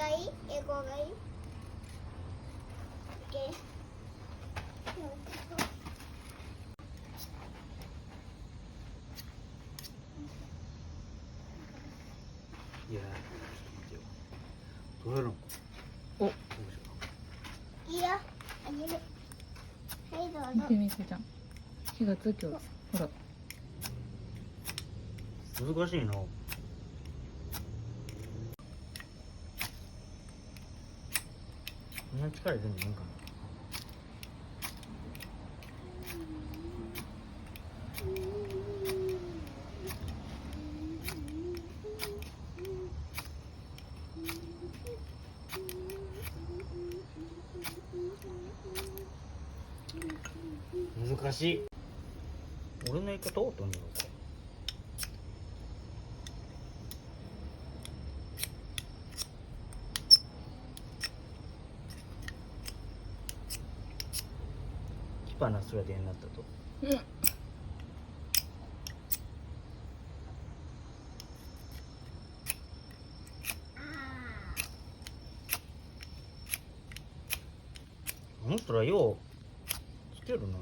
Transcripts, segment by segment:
がいい？英語がいい？ OK。いや、ちょっと待ってよ。どうやるの？お、いいよ、あげる。はい、どうぞ。見てみせちゃん。火がつきょう。ほら。難しいな。こんな力入れんのいいんかな。難しい。俺の言い方をどんだろうか。キパナスラでになったと。うん。あの人らようつけるな。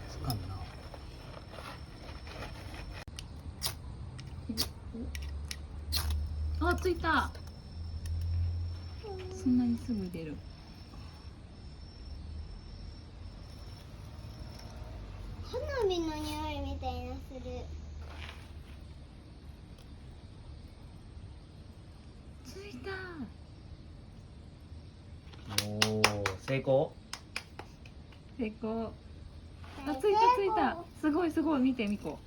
つかんな。あ、ついた。そんなにすぐ出る。花火の匂いみたいなする。ついた。おお、成功。成功。あ、ついたついた。すごいすごい、見てみこ。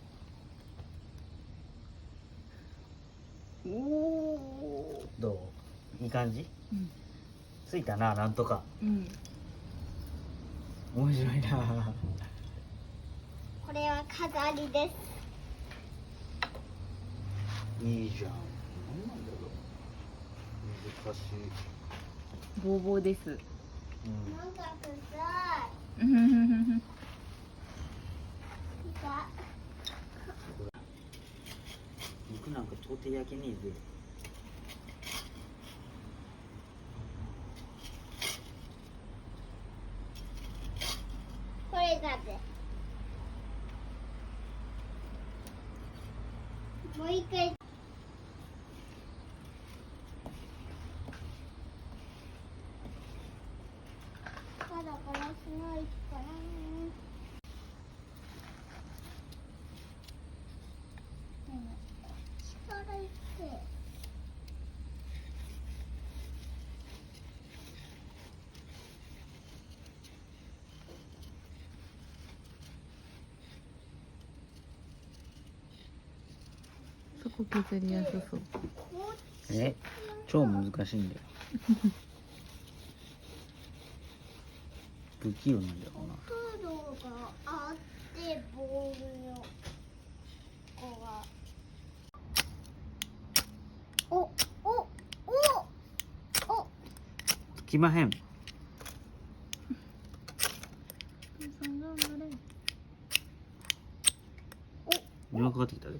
おお、どう？いい感じ？うん。ついたな、なんとか。うん。面白いな。これは飾りです。いいじゃん。なんなんだろう。難しい。ボーボーです。うん。なんか臭い。うんふんふんふんふん。肉なんか到底焼けねえぜ。これだぜ。もう一回。まだこのすごいかな。力いって。そこ削りやすそう。え、超難しいんだよ。不器用なんだよな。角があってボールのここが。おおお。つきまへん。電話かかってきたで。